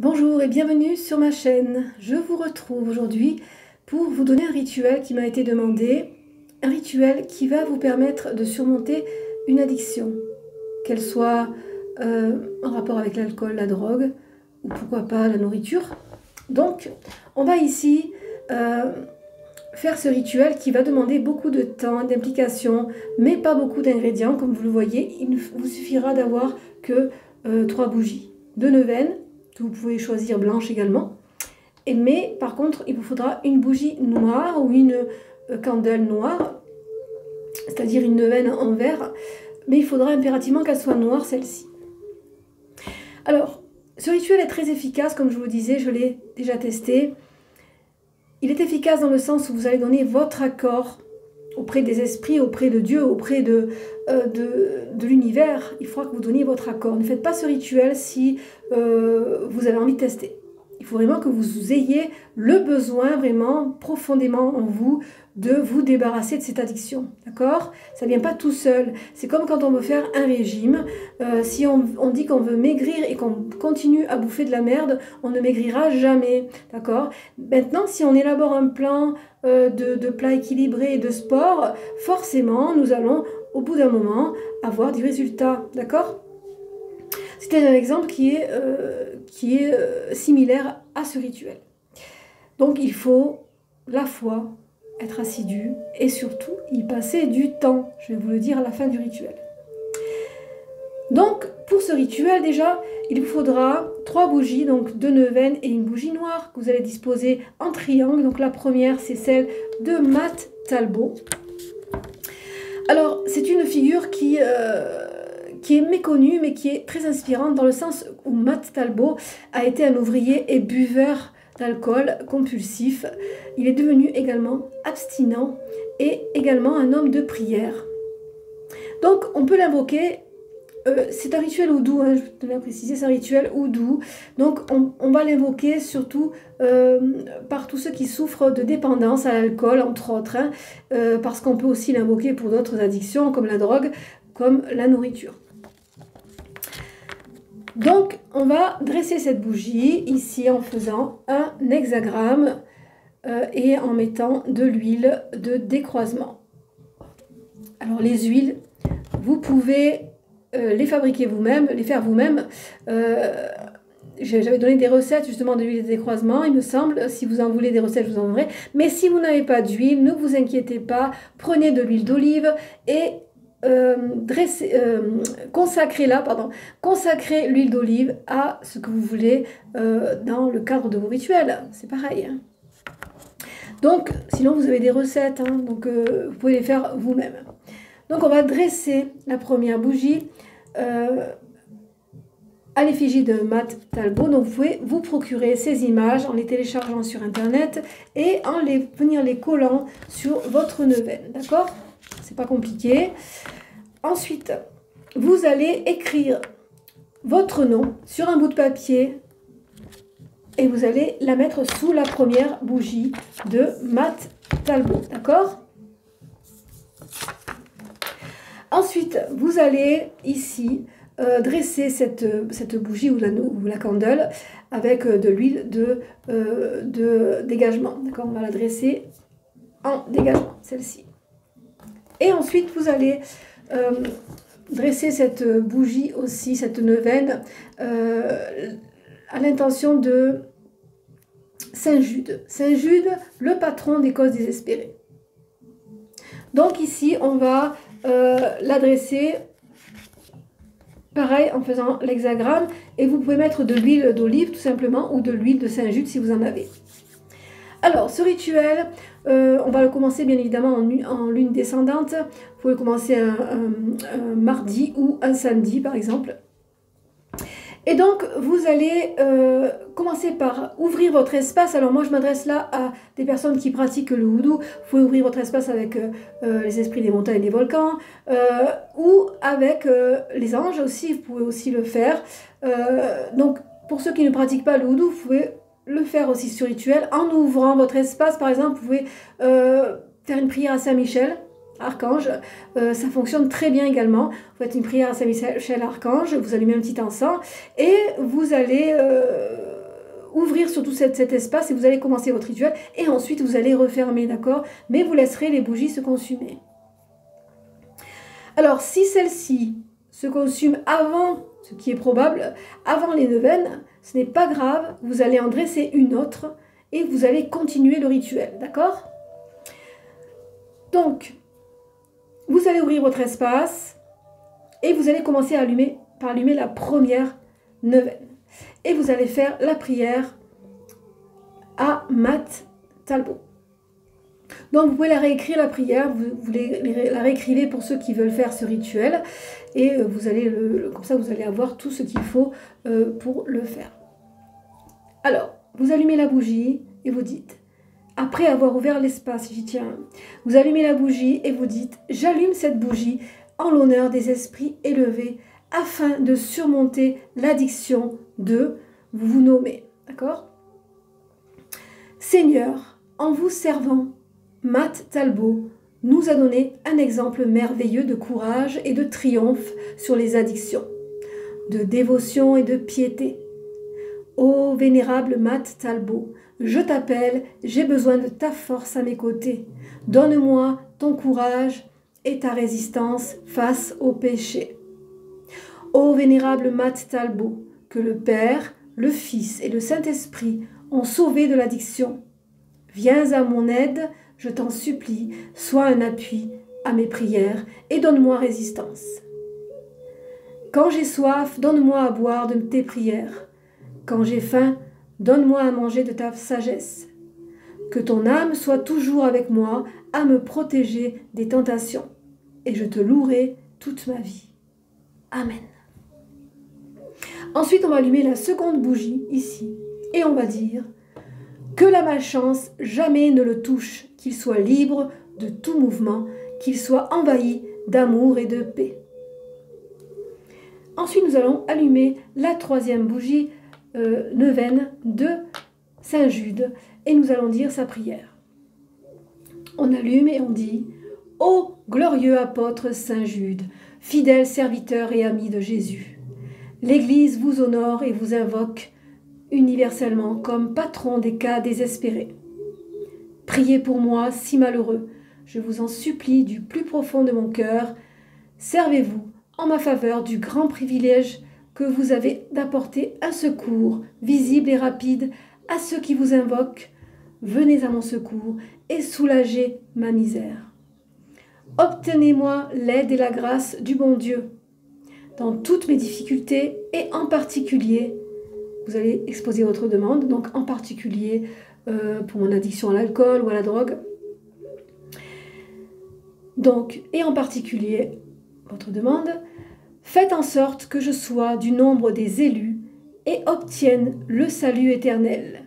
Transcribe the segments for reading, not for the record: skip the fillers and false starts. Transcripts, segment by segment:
Bonjour et bienvenue sur ma chaîne. Je vous retrouve aujourd'hui pour vous donner un rituel qui m'a été demandé, un rituel qui va vous permettre de surmonter une addiction, qu'elle soit en rapport avec l'alcool, la drogue ou pourquoi pas la nourriture. Donc on va ici faire ce rituel qui va demander beaucoup de temps, d'implication, mais pas beaucoup d'ingrédients comme vous le voyez. Il vous suffira d'avoir que 3 bougies, 2 neuvaines. Vous pouvez choisir blanche également. Mais par contre, il vous faudra une bougie noire ou une candelle noire, c'est-à-dire une neuvaine en verre. Mais il faudra impérativement qu'elle soit noire, celle-ci. Alors, ce rituel est très efficace, comme je vous le disais, je l'ai déjà testé. Il est efficace dans le sens où vous allez donner votre accord auprès des esprits, auprès de Dieu, auprès de l'univers. Il faudra que vous donniez votre accord. Ne faites pas ce rituel si vous avez envie de tester. Il faut vraiment que vous ayez le besoin vraiment profondément en vous de vous débarrasser de cette addiction. D'accord? Ça ne vient pas tout seul. C'est comme quand on veut faire un régime. Si on dit qu'on veut maigrir et qu'on continue à bouffer de la merde, on ne maigrira jamais. D'accord? Maintenant, si on élabore un plan de plats équilibrés et de sport, forcément, nous allons, au bout d'un moment, avoir du résultat. D'accord? C'était un exemple qui est similaire à ce rituel. Donc il faut la foi, être assidu et surtout y passer du temps. Je vais vous le dire à la fin du rituel. Donc pour ce rituel déjà, il vous faudra 3 bougies, donc 2 neuvaines et une bougie noire que vous allez disposer en triangle. Donc la première c'est celle de Matt Talbot. Alors c'est une figure qui est méconnue mais qui est très inspirante dans le sens où Matt Talbot a été un ouvrier et buveur d'alcool compulsif. Il est devenu également abstinent et également un homme de prière. Donc on peut l'invoquer, c'est un rituel oudou, hein, je tenais à préciser, c'est un rituel oudou. Donc on va l'invoquer surtout par tous ceux qui souffrent de dépendance à l'alcool, entre autres, hein, parce qu'on peut aussi l'invoquer pour d'autres addictions comme la drogue, comme la nourriture. Donc, on va dresser cette bougie ici en faisant un hexagramme et en mettant de l'huile de décroisement. Alors, les huiles, vous pouvez les fabriquer vous-même, les faire vous-même. J'avais donné des recettes justement de l'huile de décroisement, il me semble. Si vous en voulez des recettes, je vous en donnerai. Mais si vous n'avez pas d'huile, ne vous inquiétez pas. Prenez de l'huile d'olive et consacrez l'huile d'olive à ce que vous voulez dans le cadre de vos rituels. C'est pareil. Hein. Donc, sinon vous avez des recettes, hein, donc vous pouvez les faire vous-même. Donc, on va dresser la première bougie à l'effigie de Matt Talbot. Donc, vous pouvez vous procurer ces images en les téléchargeant sur Internet et en venir les collant sur votre neuvaine. D'accord ? C'est pas compliqué. Ensuite, vous allez écrire votre nom sur un bout de papier et vous allez la mettre sous la première bougie de Matt Talbot. D'accord ? Ensuite, vous allez ici dresser cette bougie ou la candelle avec de l'huile de dégagement. D'accord ? On va la dresser en dégagement, celle-ci. Et ensuite, vous allez dresser cette bougie aussi, cette neuvaine, à l'intention de Saint Jude. Saint Jude, le patron des causes désespérées. Donc ici, on va l'adresser, pareil, en faisant l'hexagramme. Et vous pouvez mettre de l'huile d'olive, tout simplement, ou de l'huile de Saint Jude, si vous en avez. Alors, ce rituel, on va le commencer bien évidemment en lune descendante. Vous pouvez commencer un mardi ou un samedi, par exemple. Et donc, vous allez commencer par ouvrir votre espace. Alors, moi, je m'adresse là à des personnes qui pratiquent le houdou. Vous pouvez ouvrir votre espace avec les esprits des montagnes et des volcans ou avec les anges aussi. Vous pouvez aussi le faire. Donc, pour ceux qui ne pratiquent pas le houdou, vous pouvez le faire aussi sur rituel en ouvrant votre espace. Par exemple, vous pouvez faire une prière à Saint-Michel, archange. Ça fonctionne très bien également. Vous faites une prière à Saint-Michel, archange, vous allumez un petit encens et vous allez ouvrir surtout cet espace et vous allez commencer votre rituel et ensuite vous allez refermer, d'accord? Mais vous laisserez les bougies se consumer. Alors, si celle-ci se consume avant, ce qui est probable, avant les neuvaines, ce n'est pas grave, vous allez en dresser une autre et vous allez continuer le rituel, d'accord? Donc, vous allez ouvrir votre espace et vous allez commencer par allumer la première neuvaine. Et vous allez faire la prière à Mat Talbot. Donc vous pouvez la réécrire la prière, vous la réécrivez pour ceux qui veulent faire ce rituel et vous allez comme ça vous allez avoir tout ce qu'il faut pour le faire. Alors, vous allumez la bougie et vous dites, après avoir ouvert l'espace, j'y tiens, vous allumez la bougie et vous dites, j'allume cette bougie en l'honneur des esprits élevés afin de surmonter l'addiction de, vous vous nommez, d'accord? Seigneur, en vous servant, Mat Talbot nous a donné un exemple merveilleux de courage et de triomphe sur les addictions, de dévotion et de piété. Ô vénérable Mat Talbot, je t'appelle, j'ai besoin de ta force à mes côtés. Donne-moi ton courage et ta résistance face au péché. Ô vénérable Mat Talbot, que le Père, le Fils et le Saint-Esprit ont sauvé de l'addiction. Viens à mon aide, je t'en supplie, sois un appui à mes prières et donne-moi résistance. Quand j'ai soif, donne-moi à boire de tes prières. Quand j'ai faim, donne-moi à manger de ta sagesse. Que ton âme soit toujours avec moi à me protéger des tentations. Et je te louerai toute ma vie. Amen. Ensuite, on va allumer la seconde bougie, ici. Et on va dire que la malchance jamais ne le touche, qu'il soit libre de tout mouvement, qu'il soit envahi d'amour et de paix. Ensuite, nous allons allumer la troisième bougie neuvaine de Saint Jude et nous allons dire sa prière. On allume et on dit « Ô glorieux apôtre Saint Jude, fidèle serviteur et ami de Jésus, l'Église vous honore et vous invoque universellement comme patron des cas désespérés. Priez pour moi si malheureux, je vous en supplie du plus profond de mon cœur, servez-vous en ma faveur du grand privilège que vous avez d'apporter un secours visible et rapide à ceux qui vous invoquent. Venez à mon secours et soulagez ma misère. Obtenez-moi l'aide et la grâce du bon Dieu dans toutes mes difficultés et en particulier, vous allez exposer votre demande, donc en particulier pour mon addiction à l'alcool ou à la drogue. Donc, et en particulier, votre demande, faites en sorte que je sois du nombre des élus et obtienne le salut éternel.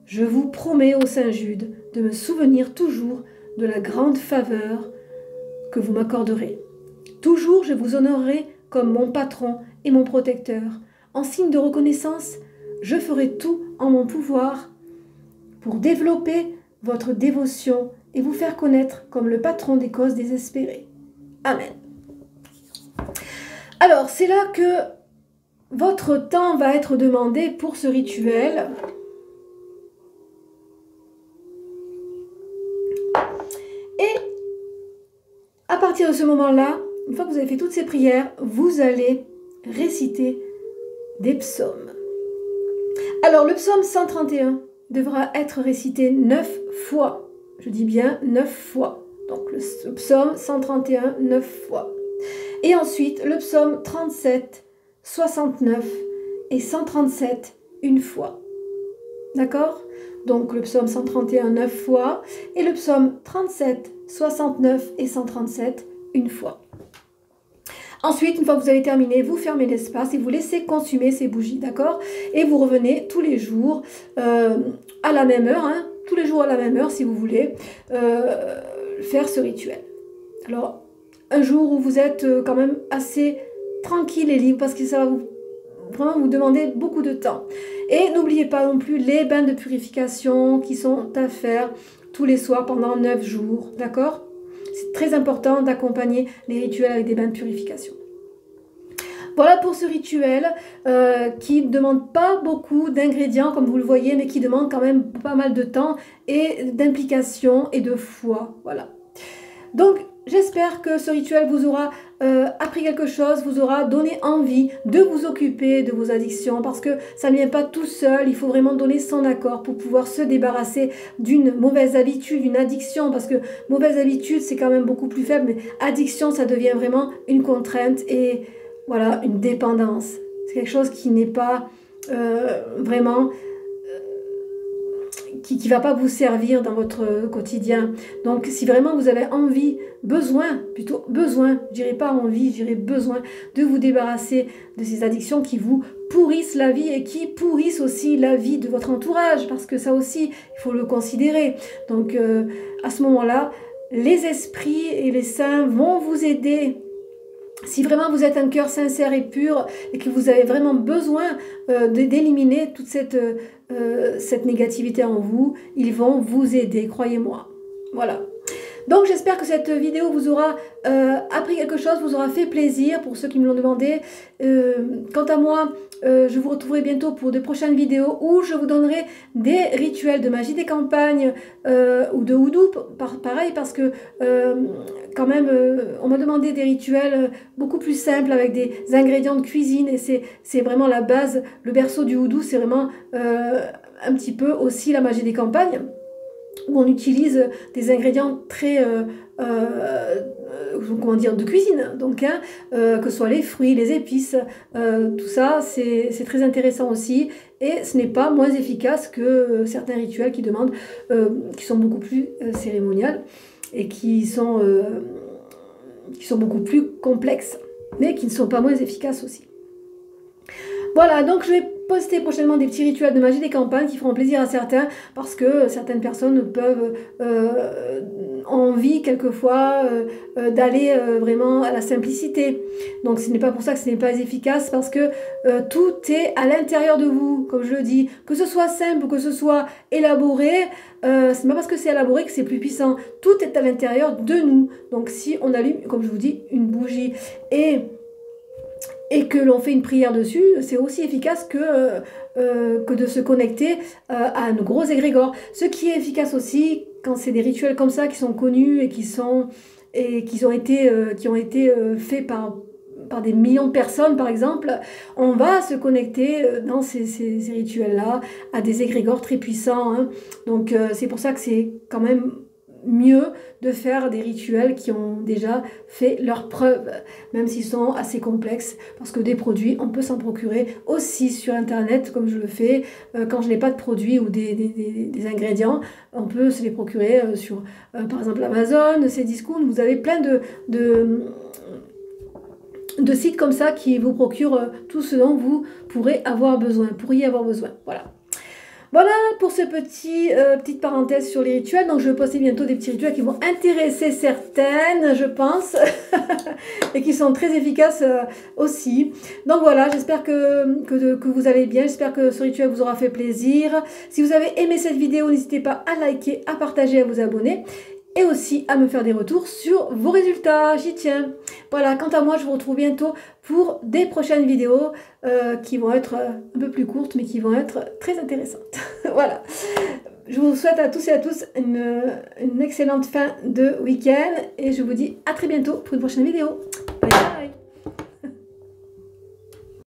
Je vous promets, ô Saint Jude, de me souvenir toujours de la grande faveur que vous m'accorderez. Toujours je vous honorerai comme mon patron et mon protecteur. En signe de reconnaissance, je ferai tout en mon pouvoir pour développer votre dévotion et vous faire connaître comme le patron des causes désespérées. Amen. Alors, c'est là que votre temps va être demandé pour ce rituel. Et à partir de ce moment-là, une fois que vous avez fait toutes ces prières, vous allez réciter des psaumes. Alors, le psaume 131 devra être récité 9 fois. Je dis bien 9 fois. Donc, le psaume 131, 9 fois. Et ensuite, le psaume 37, 69 et 137, une fois. D'accord? Donc, le psaume 131, 9 fois. Et le psaume 37, 69 et 137, une fois. Ensuite, une fois que vous avez terminé, vous fermez l'espace et vous laissez consumer ces bougies, d'accord? Et vous revenez tous les jours à la même heure, hein, tous les jours à la même heure si vous voulez faire ce rituel. Alors, un jour où vous êtes quand même assez tranquille et libre parce que ça va vraiment vous demander beaucoup de temps. Et n'oubliez pas non plus les bains de purification qui sont à faire tous les soirs pendant 9 jours, d'accord? C'est très important d'accompagner les rituels avec des bains de purification. Voilà pour ce rituel qui ne demande pas beaucoup d'ingrédients comme vous le voyez, mais qui demande quand même pas mal de temps et d'implication et de foi. Voilà. Donc j'espère que ce rituel vous aura appris quelque chose, vous aura donné envie de vous occuper de vos addictions parce que ça ne vient pas tout seul, il faut vraiment donner son accord pour pouvoir se débarrasser d'une mauvaise habitude, d'une addiction parce que mauvaise habitude c'est quand même beaucoup plus faible, mais addiction ça devient vraiment une contrainte et voilà, une dépendance. C'est quelque chose qui n'est pas vraiment qui ne va pas vous servir dans votre quotidien. Donc, si vraiment vous avez envie, besoin, je dirais pas envie, je dirais besoin de vous débarrasser de ces addictions qui vous pourrissent la vie et qui pourrissent aussi la vie de votre entourage, parce que ça aussi, il faut le considérer. Donc, à ce moment-là, les esprits et les saints vont vous aider. Si vraiment vous êtes un cœur sincère et pur et que vous avez vraiment besoin d'éliminer toute cette négativité en vous, ils vont vous aider, croyez-moi. Voilà. Donc j'espère que cette vidéo vous aura appris quelque chose, vous aura fait plaisir pour ceux qui me l'ont demandé. Quant à moi, je vous retrouverai bientôt pour de prochaines vidéos où je vous donnerai des rituels de magie des campagnes ou de houdou, pareil, parce que quand même, on m'a demandé des rituels beaucoup plus simples avec des ingrédients de cuisine et c'est vraiment la base, le berceau du houdou, c'est vraiment un petit peu aussi la magie des campagnes, où on utilise des ingrédients très, comment dire, de cuisine, donc, hein, que ce soit les fruits, les épices, tout ça, c'est très intéressant aussi, et ce n'est pas moins efficace que certains rituels qui demandent, qui sont beaucoup plus cérémoniaux, et qui sont beaucoup plus complexes, mais qui ne sont pas moins efficaces aussi. Voilà, donc je vais poster prochainement des petits rituels de magie des campagnes qui feront plaisir à certains parce que certaines personnes peuvent envie quelquefois d'aller vraiment à la simplicité. Donc ce n'est pas pour ça que ce n'est pas efficace parce que tout est à l'intérieur de vous, comme je le dis. Que ce soit simple ou que ce soit élaboré, ce n'est pas parce que c'est élaboré que c'est plus puissant. Tout est à l'intérieur de nous. Donc si on allume, comme je vous dis, une bougie et que l'on fait une prière dessus, c'est aussi efficace que de se connecter à un gros égrégore. Ce qui est efficace aussi, quand c'est des rituels comme ça qui sont connus et qui ont été faits par des millions de personnes, par exemple, on va se connecter dans ces rituels-là à des égrégores très puissants. Hein. Donc c'est pour ça que c'est quand même mieux de faire des rituels qui ont déjà fait leurs preuves, même s'ils sont assez complexes, parce que des produits, on peut s'en procurer aussi sur Internet, comme je le fais. Quand je n'ai pas de produits ou des ingrédients, on peut se les procurer sur, par exemple, Amazon, Cdiscount. Vous avez plein de sites comme ça qui vous procurent tout ce dont vous pourriez avoir besoin. Voilà. Voilà pour ce petite parenthèse sur les rituels. Donc je vais poster bientôt des petits rituels qui vont intéresser certaines, je pense, et qui sont très efficaces aussi. Donc voilà, j'espère que vous allez bien, j'espère que ce rituel vous aura fait plaisir. Si vous avez aimé cette vidéo, n'hésitez pas à liker, à partager, à vous abonner. Et aussi à me faire des retours sur vos résultats, j'y tiens. Voilà, quant à moi, je vous retrouve bientôt pour des prochaines vidéos qui vont être un peu plus courtes, mais qui vont être très intéressantes. Voilà, je vous souhaite à tous et à tous une excellente fin de week-end et je vous dis à très bientôt pour une prochaine vidéo. Bye bye.